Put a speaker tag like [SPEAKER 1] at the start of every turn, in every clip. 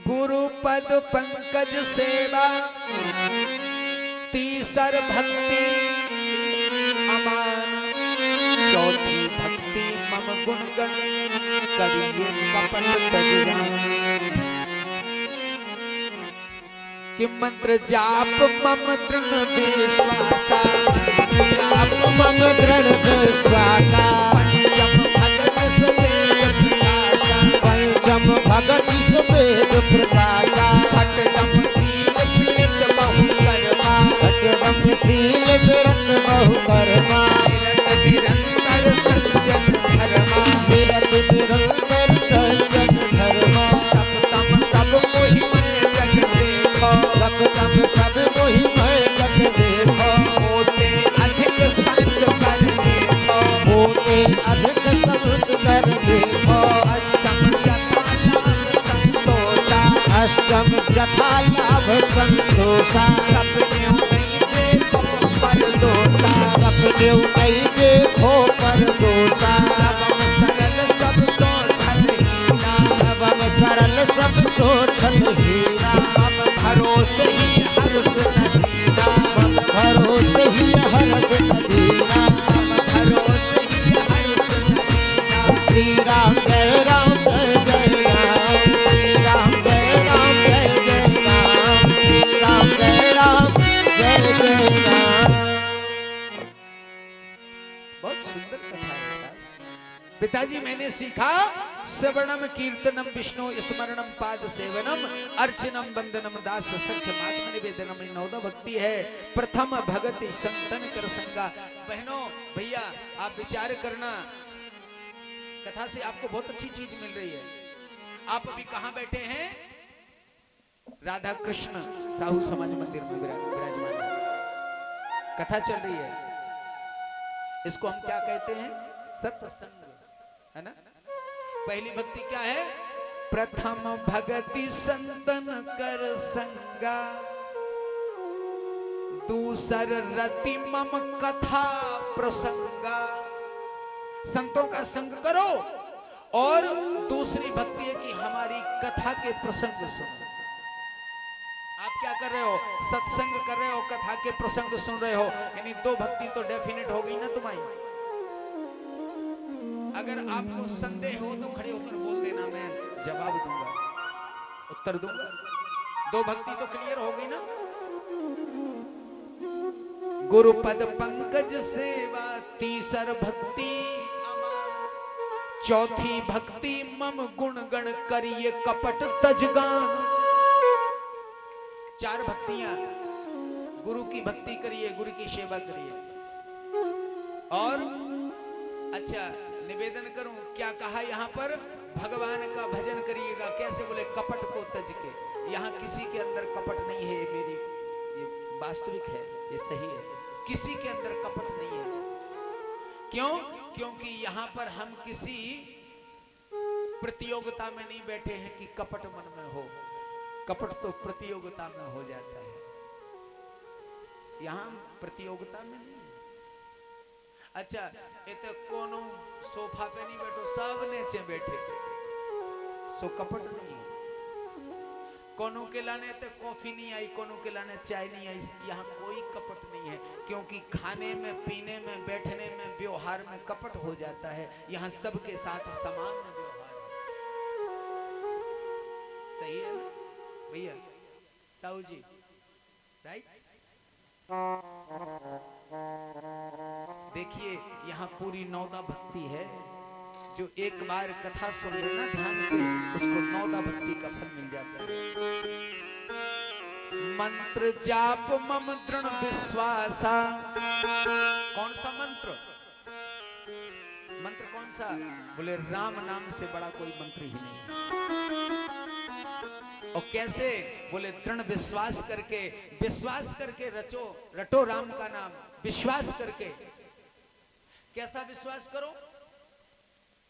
[SPEAKER 1] गुरु पद पंकज सेवा तीसर भक्ति अमान चौथी भक्ति मम गुणगण करिए कपट तजगान। कि मंत्र जाप मम दृढ़ विश्वासा जाप मम दृढ़ विश्वासा पंचम भगत सुवेद प्रकाशा खटम शील पीठ बहु कर्मा खटम शील विरत बहु कर्मा निरंतर सज्जन धर्मा निरंतर सज्जन धर्मा सप्तम सब मोहि जग देखो सप्तम सब मोहि जग देखो होते अधिक संत कर देखो होते अधिक संत कर देखो अष्टम जथा लाभ संतोषा सपने नहीं देखो पर दोषा सपने नहीं देखो पर दोषा सरल सब सोचल हीरा अब सरल सब सोचल हीरा अब भरोसे ही हर्ष नदीना अब भरोसे ही हर्ष नदीना अब भरोसे ही हर्ष नदीना। श्री राम जय राम जय जय राम श्री राम जय राम जय जय राम श्री राम जय राम जय जय राम। बहुत सुंदर कथा है साहब। पिताजी मैंने सीखा श्रवणम कीर्तनम विष्णु स्मरणम पाद सेवनम अर्चनम वंदनम दास सख्य मात्म निवेदनम नौदा भक्ति है। प्रथम भगति संतन कर संगा। बहनों भैया आप विचार करना, कथा से आपको बहुत अच्छी चीज मिल रही है। आप अभी कहां बैठे हैं? राधा कृष्ण साहू समाज मंदिर में विराजमान है, कथा चल रही है। इसको हम क्या कहते हैं? सत्संग, है ना। पहली भक्ति क्या है? प्रथम भगति संतन कर संगा दूसर रति मम कथा प्रसंगा। संतों का संग करो और दूसरी भक्ति है कि हमारी कथा के प्रसंग सुनो। आप क्या कर रहे हो? सत्संग कर रहे हो, कथा के प्रसंग सुन रहे हो, यानी दो भक्ति तो डेफिनेट हो गई ना तुम्हारी। अगर आपको संदेह हो तो खड़े होकर बोल देना, मैं जवाब दूंगा, उत्तर दूंगा। दो भक्ति तो क्लियर हो गई ना। गुरु पद पंकज सेवा तीसर भक्ति चौथी भक्ति मम गुण गण करिए कपट तजगान। चार भक्तियां, गुरु की भक्ति करिए, गुरु की सेवा करिए। और अच्छा निवेदन करूं, क्या कहा यहाँ पर? भगवान का भजन करिएगा। कैसे बोले? कपट को तज के। यहाँ किसी के अंदर कपट नहीं है, मेरी ये वास्तविक है, ये सही है, किसी के अंदर कपट नहीं है। क्यों? क्योंकि यहाँ पर हम किसी प्रतियोगिता में नहीं बैठे हैं कि कपट मन में हो। कपट तो प्रतियोगिता में हो जाता है, यहाँ प्रतियोगिता में नहीं। अच्छा ये तो कोनो सोफा पे नहीं बैठो, सब नीचे बैठे, सो कपट नहीं। कोनो के लाने तो कॉफी नहीं आई, कोनो के लाने चाय नहीं आई, यहाँ कोई कपट नहीं है। क्योंकि खाने में, पीने में, बैठने में, व्यवहार में कपट हो जाता है। यहाँ सबके साथ समान व्यवहार है। सही है ना भैया? साहू जी राइट। देखिए यहाँ पूरी नौदा भक्ति है। जो एक बार कथा सुन लेना ध्यान से, उसको नौदा भक्ति का फल मिल जाता है। मंत्र जाप मम दृढ़ विश्वासा। कौन सा मंत्र? मंत्र कौन सा? बोले राम नाम से बड़ा कोई मंत्र ही नहीं। और कैसे? बोले दृढ़ विश्वास करके, विश्वास करके रटो राम का नाम, विश्वास करके। कैसा विश्वास करो?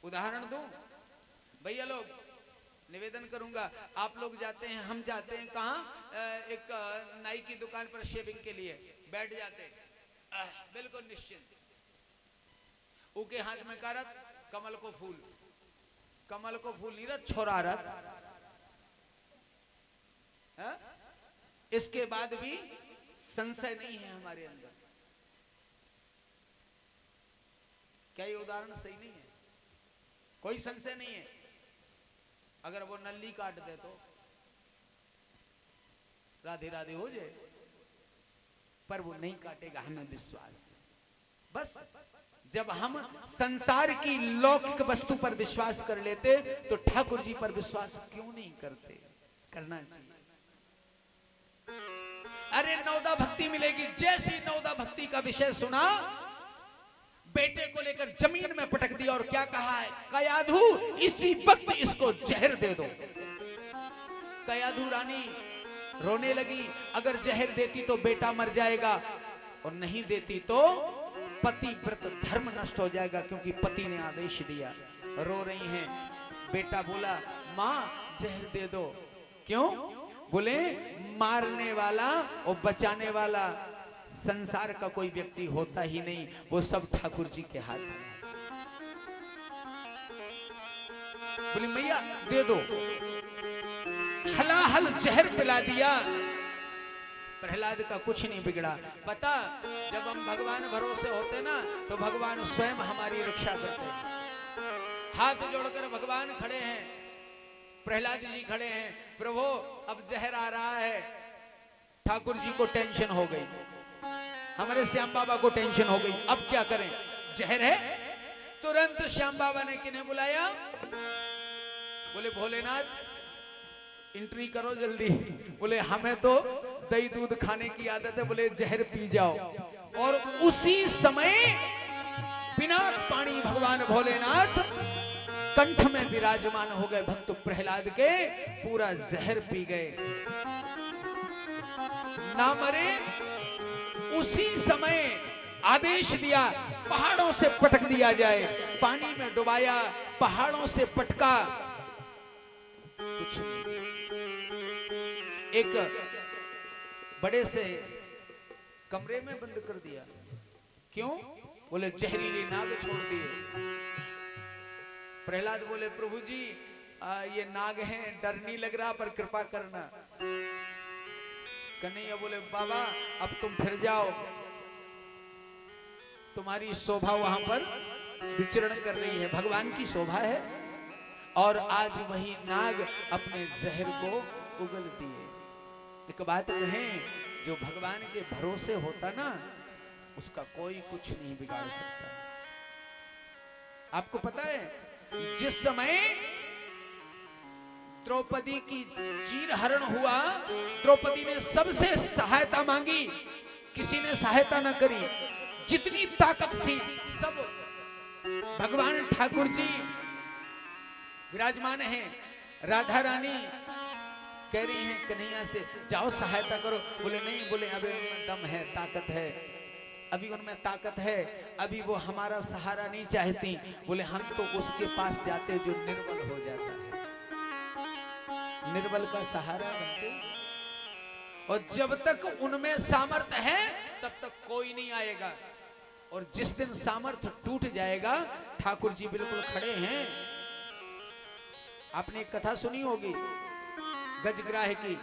[SPEAKER 1] उदाहरण दूं भैया लोग, निवेदन करूंगा। आप लोग जाते हैं, हम जाते हैं कहां? एक नाई की दुकान पर शेविंग के लिए बैठ जाते, बिल्कुल निश्चिंत। उनके हाथ में कारत, कमल को फूल नहीं रहा, छोरा रहा, है? इसके बाद भी संशय नहीं है हमारे अंदर। क्या ये उदाहरण सही नहीं है? कोई संशय नहीं है। अगर वो नल्ली काट दे तो राधे राधे हो जाए, पर वो नहीं काटेगा, हमें विश्वास है। बस जब हम संसार की लौकिक वस्तु पर विश्वास कर लेते तो ठाकुर जी पर विश्वास क्यों नहीं करते? करना चाहिए। अरे नवदा भक्ति मिलेगी। जैसी नवदा भक्ति का विषय सुना, बेटे को लेकर जमीन में पटक दिया और क्या कहा है, कयाधु इसी वक्त इसको जहर दे दो। कयाधु रानी रोने लगी, अगर जहर देती तो बेटा मर जाएगा और नहीं देती तो पति व्रत धर्म नष्ट हो जाएगा, क्योंकि पति ने आदेश दिया। रो रही हैं। बेटा बोला, मां जहर दे दो। क्यों? बोले मारने वाला और बचाने वाला संसार का कोई व्यक्ति होता ही नहीं, वो सब ठाकुर जी के हाथ में। बोली मैया दे दो। हलाहल जहर पिला दिया। प्रहलाद का कुछ नहीं बिगड़ा। पता, जब हम भगवान भरोसे होते ना तो भगवान स्वयं हमारी रक्षा करते हैं। हाथ जोड़कर भगवान खड़े हैं, प्रहलाद जी खड़े हैं, प्रभु अब जहर आ रहा है। ठाकुर जी को टेंशन हो गई, हमारे श्याम बाबा को टेंशन हो गई, अब क्या करें, जहर है। तुरंत श्याम बाबा ने किन्हें बुलाया? बोले भोलेनाथ एंट्री करो जल्दी। बोले हमें तो दही दूध खाने की आदत है, बोले जहर पी जाओ। और उसी समय बिना पानी भगवान भोलेनाथ कंठ में विराजमान हो गए। भक्त प्रहलाद के पूरा जहर पी गए, ना मरे। उसी समय आदेश दिया पहाड़ों से पटक दिया जाए। पानी में डुबाया, पहाड़ों से पटका, कुछ नहीं। एक बड़े से कमरे में बंद कर दिया। क्यों? बोले जहरीली नाग छोड़ दिए। प्रहलाद बोले प्रभु जी ये नाग हैं, डर नहीं लग रहा, पर कृपा करना। कन्हैया बोले बाबा अब तुम फिर जाओ, तुम्हारी शोभा वहां पर विचरण कर रही है, भगवान की शोभा है। और आज वही नाग अपने जहर को उगल दिए। एक बात कहें, जो भगवान के भरोसे होता ना उसका कोई कुछ नहीं बिगाड़ सकता। आपको पता है, जिस समय द्रौपदी की चीरहरण हुआ, द्रौपदी ने सबसे सहायता मांगी, किसी ने सहायता न करी। जितनी ताकत थी सब भगवान ठाकुर जी विराजमान हैं। राधा रानी कह रही हैं कन्हैया से जाओ सहायता करो। बोले नहीं, बोले अभी उनमें दम है, ताकत है, अभी उनमें ताकत है, अभी वो हमारा सहारा नहीं चाहती। बोले हम तो उसके पास जाते जो निर्बल हो जाता है, निर्बल का सहारा बनते। और जब तक उनमें सामर्थ्य है तब तक कोई नहीं आएगा, और जिस दिन सामर्थ्य टूट जाएगा, ठाकुर जी बिल्कुल खड़े हैं। आपने एक कथा सुनी होगी गजग्राह की।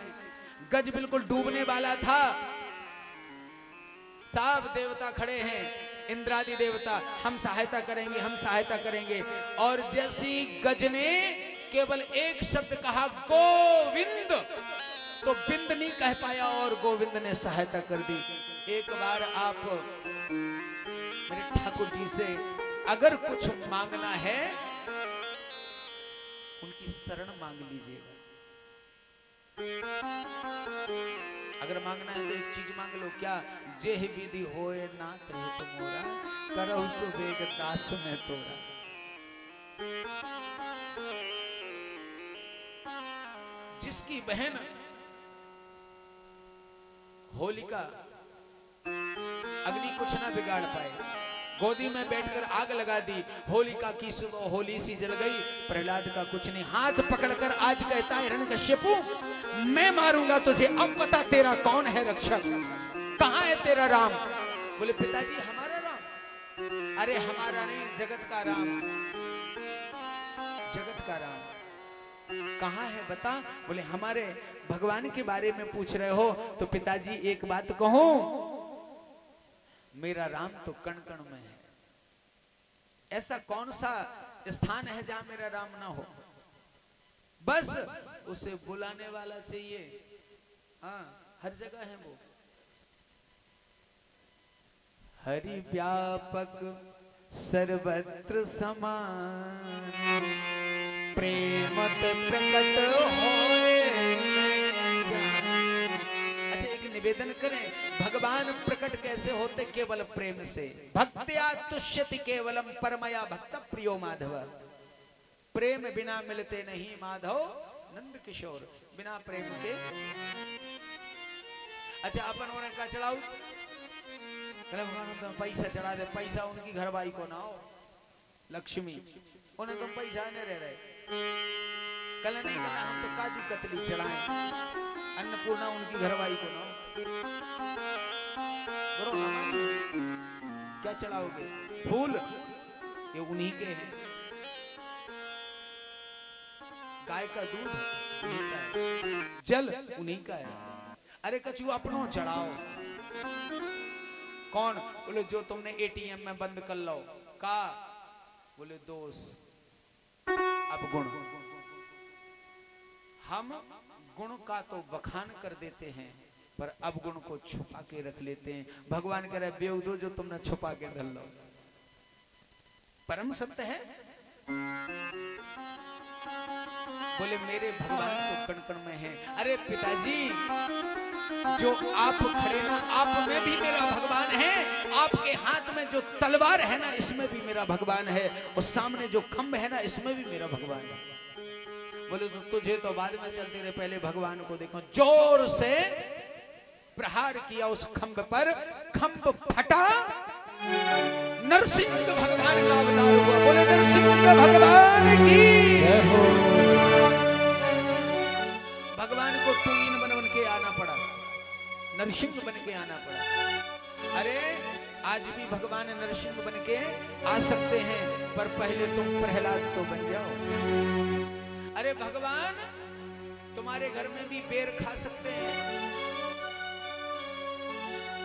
[SPEAKER 1] गज बिल्कुल डूबने वाला था, सब देवता खड़े हैं, इंद्रादि देवता, हम सहायता करेंगे, हम सहायता करेंगे। और जैसी गज ने केवल एक शब्द कहा गोविंद, तो बिंद नहीं कह पाया और गोविंद ने सहायता कर दी। एक बार आप मेरे ठाकुर जी से अगर कुछ मांगना है, उनकी शरण मांग लीजिएगा। अगर मांगना है तो एक चीज मांग लो, क्या? जेह विधि होए नाथ हित मोरा, करहु सुबेग दास में तोरा। जिसकी बहन होलिका अग्नि कुछ ना बिगाड़ पाए, गोदी में बैठकर आग लगा दी, होलिका की सुबह होली सी जल गई। प्रहलाद का कुछ नहीं, हाथ पकड़कर आज कहता है हिरण्यकश्यपु मैं मारूंगा तुझे, अब बता तेरा कौन है रक्षक, कहां है तेरा राम? बोले पिताजी हमारा राम? अरे हमारा नहीं, जगत का राम, जगत का राम। कहाँ है बता। बोले हमारे भगवान के बारे में पूछ रहे हो तो पिताजी एक बात कहूं, मेरा राम तो कण कण में है। ऐसा कौन सा स्थान है जहां मेरा राम ना हो, बस उसे बुलाने वाला चाहिए। हाँ, हर जगह है वो। हरि व्यापक सर्वत्र समान, प्रेमत प्रकट होए। अच्छा, एक निवेदन करें, भगवान प्रकट कैसे होते? केवल प्रेम से। भक्त्या तुष्यति केवलम परमया भक्त प्रियो माधव। प्रेम बिना मिलते नहीं माधव नंद किशोर, बिना प्रेम के। अच्छा, अपन उन्हें का चढ़ाऊ, भगवान तुम पैसा चढ़ा दे, पैसा उनकी घरवाई को ना हो, लक्ष्मी, उन्हें तुम पैसा नहीं रह रहे। कल नहीं कल हम तो काजू कतली चढ़ाए, अन्नपूर्णा उनकी घरवाई को ना हो। क्या चढ़ाओगे? फूल, ये उन्हीं के हैं। गाय का दूध उन्हीं का है, जल उन्हीं का है। अरे कछु अपनों चढ़ाओ। कौन? बोले जो तुमने एटीएम में बंद कर लो। का? बोले दोष, अब गुण। हम गुण का तो बखान कर देते हैं, पर अब गुण को छुपा के रख लेते हैं। भगवान कह रहे बेवदो जो तुमने छुपा के धर लो। परम सत्य है। बोले मेरे भगवान तो कण कण में है। अरे पिताजी, जो आप खड़े ना, आप में भी मेरा भगवान है। आपके हाथ में जो तलवार है ना, इसमें भी मेरा भगवान है। और सामने जो खंभ है ना, इसमें भी मेरा भगवान है। बोले तो तुझे तो बाद में चलते रहे, पहले भगवान को देखो। जोर से प्रहार किया उस खंभ पर, खंभ फटा, नरसिंह भगवान का अवतार हुआ। बोले नरसिंह भगवान की जय हो। भगवान को टूइन बन बन के आना पड़ा, नरसिंह बन के आना पड़ा। अरे आज भी भगवान नरसिंह बन के आ सकते हैं, पर पहले तुम प्रहलाद तो बन जाओ। अरे भगवान तुम्हारे घर में भी बेर खा सकते हैं,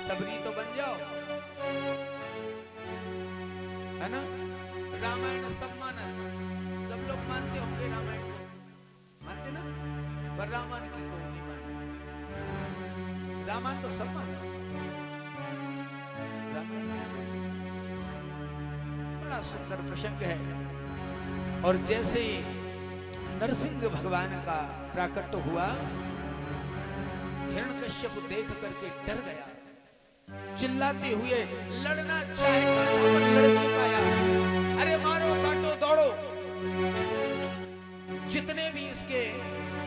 [SPEAKER 1] सबरी तो बन जाओ, है ना। रामायण सब माना, सब लोग मानते होंगे रामायण को, मानते ना, पर रामायण की कोई नहीं मानते। रामायण तो सब मानते, बड़ा सुंदर प्रसंग है। और जैसे नरसिंह भगवान का प्राकट्य हुआ, हिरण्यकश्यप देख करके डर गया, चिल्लाते हुए लड़ना चाहेगा पर लड़ नहीं पाया। अरे मारो काटो दौड़ो, जितने भी इसके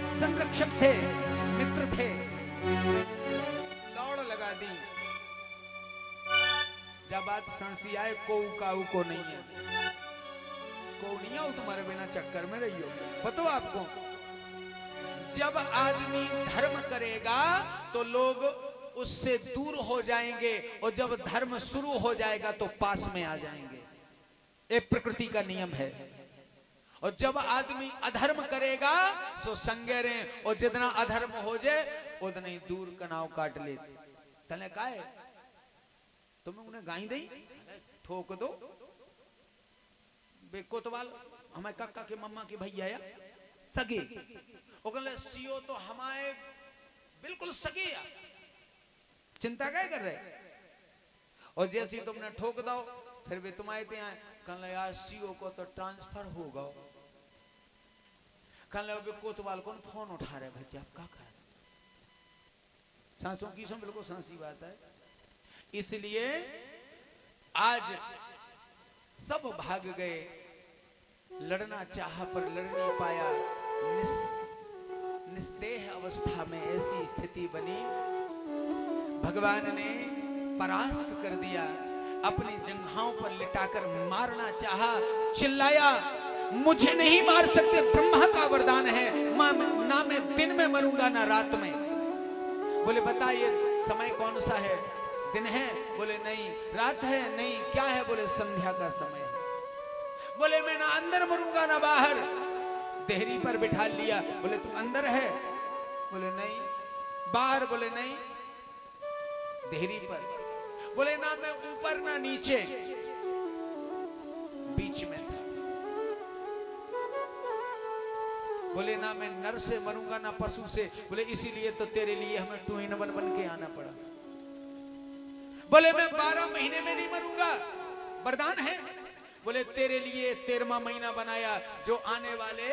[SPEAKER 1] संरक्षक थे, मित्र थे, दौड़ लगा दी। जब बात सांसी आए, को काऊ को नहीं है, को नहीं आओ, तुम्हारे बिना चक्कर में रही हो। पता आपको, जब आदमी धर्म करेगा तो लोग उससे दूर हो जाएंगे, और जब धर्म शुरू हो जाएगा तो पास में आ जाएंगे। ये प्रकृति का नियम है। और जब आदमी अधर्म करेगा तो संगे रहे, और जितना अधर्म हो जाए उतना ही दूर कनाव काट लेते। तले का है तुम्हें उन्हें गाई दई ठोक दो बेकोतवाल, हमारे काका के मम्मा के भैया या सगे, ओकले सीओ तो हमारे बिल्कुल सगे या, चिंता क्या कर रहे। और जैसे तुमने ठोक दो, फिर भी तुम्हारे ત્યાં कहने यार सीओ को तो ट्रांसफर होगा। कहने लगे कोतवाल कौन फोन उठा रहे भाई, आप क्या कर, सांसों की बिल्कुल सांसी बात है। इसलिए आज सब भाग गए, लड़ना चाहा पर लड़ नहीं पाया। निस्देह अवस्था में ऐसी स्थिति बनी, भगवान ने परास्त कर दिया, अपनी जंघाओं पर लिटाकर मारना चाहा, चिल्लाया मुझे नहीं मार सकते, ब्रह्मा का वरदान है, ना मैं दिन में मरूंगा ना रात में। बोले बता ये समय कौन सा है, दिन है? बोले नहीं। रात है? नहीं। क्या है? बोले संध्या का समय है। बोले मैं ना अंदर मरूंगा ना बाहर, देहरी पर बिठा लिया। बोले तू अंदर है? बोले नहीं। बाहर? बोले नहीं। देहरी पर? बोले ना मैं ऊपर ना नीचे, बीच में था। बोले ना मैं नर से मरूंगा ना पशु से। बोले इसीलिए तो तेरे लिए हमें 2 in 1 बन के आना पड़ा। बोले मैं 12 महीने में नहीं मरूंगा, वरदान है। बोले तेरे लिए 13वां महीना बनाया, जो आने वाले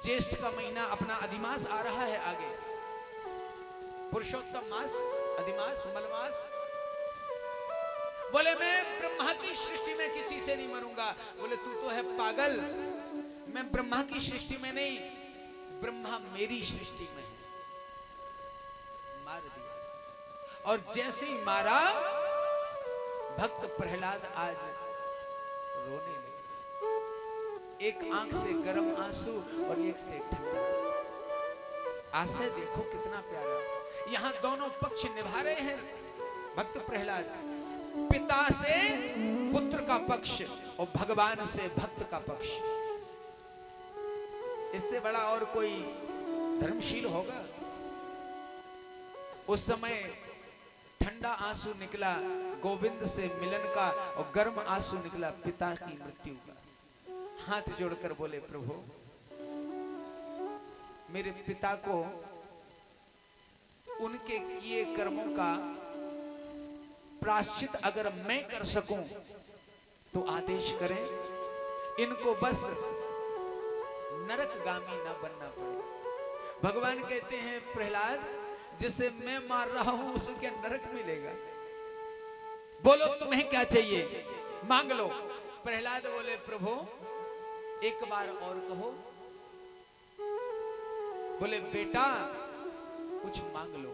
[SPEAKER 1] ज्येष्ठ का महीना अपना अधिमास आ रहा है आगे, पुरुषोत्तम मास, अधिमास, मलमास। बोले मैं ब्रह्मा की सृष्टि में किसी से नहीं मरूंगा। बोले तू तो है पागल, मैं ब्रह्मा की सृष्टि में नहीं, ब्रह्मा मेरी सृष्टि में है। मार दिया। और जैसे ही मारा, भक्त प्रहलाद आज रोने लगे। एक आंख से गर्म आंसू और एक से ठंडा। आशय देखो कितना प्यारा। यहां दोनों पक्ष निभा रहे हैं भक्त प्रहलाद। पिता से पुत्र का पक्ष और भगवान से भक्त का पक्ष। इससे बड़ा और कोई धर्मशील होगा? उस समय ठंडा आंसू निकला गोविंद से मिलन का, और गर्म आंसू निकला पिता की मृत्यु का। हाथ जोड़कर बोले प्रभु, मेरे पिता को उनके किए कर्मों का प्रायश्चित अगर मैं कर सकूं तो आदेश करें। इनको बस नरकगामी ना बनना पड़े। भगवान कहते हैं प्रहलाद, जिसे मैं मार रहा हूं उसे क्या नरक मिलेगा? बोलो तुम्हें क्या चाहिए, मांग लो। प्रहलाद बोले प्रभु एक बार और कहो। बोले बेटा कुछ मांग लो।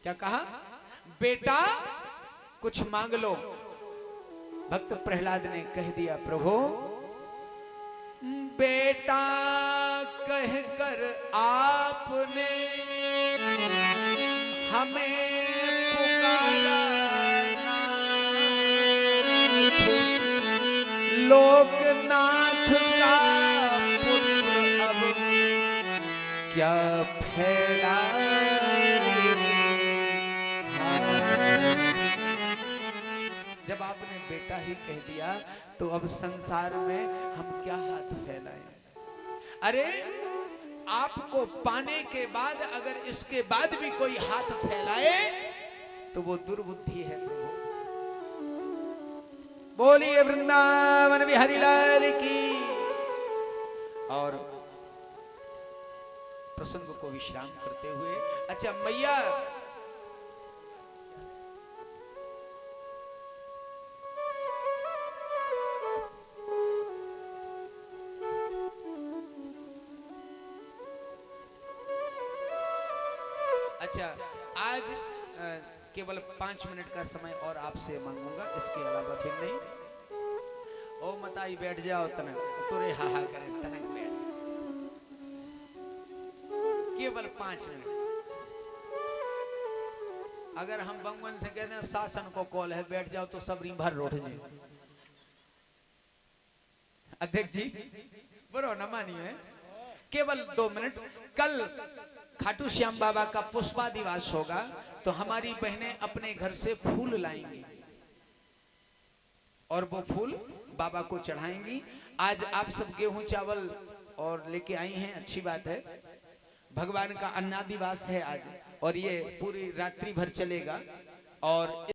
[SPEAKER 1] क्या कहा? बेटा कुछ मांग लो। भक्त प्रहलाद ने कह दिया प्रभु, बेटा कहकर आपने हमें पुकारा, लोकनाथ का पुत्र अब क्या फैला। जब आपने बेटा ही कह दिया तो अब संसार में हम क्या हाथ फैलाएं? अरे आपको पाने के बाद अगर इसके बाद भी कोई हाथ फैलाए तो वो दुर्बुद्धि है प्रभु। बोलिए वृंदावन बिहारी लाल की। और प्रसंग को विश्राम करते हुए, अच्छा मैया अच्छा आज केवल 5 मिनट का समय और आपसे मांगूंगा, इसके अलावा फिर नहीं। ओ मताई बैठ जाओ तनक, तुरे हाहा करे तनक बैठ जाओ। केवल 5 मिनट। अगर हम बंगवन से कहते हैं शासन को कॉल है बैठ जाओ तो सब री भर रोट जाए। अध्यक्ष जी बरो न मानिए, केवल 2 मिनट। कल खाटू श्याम बाबा का पुष्पा दिवस होगा तो हमारी बहनें अपने घर से फूल लाएंगी और वो फूल बाबा को चढ़ाएंगी। आज आप सब गेहूं चावल और लेके आई हैं, अच्छी बात है। भगवान का अन्नादिवास है आज और ये पूरी रात्रि भर चलेगा। और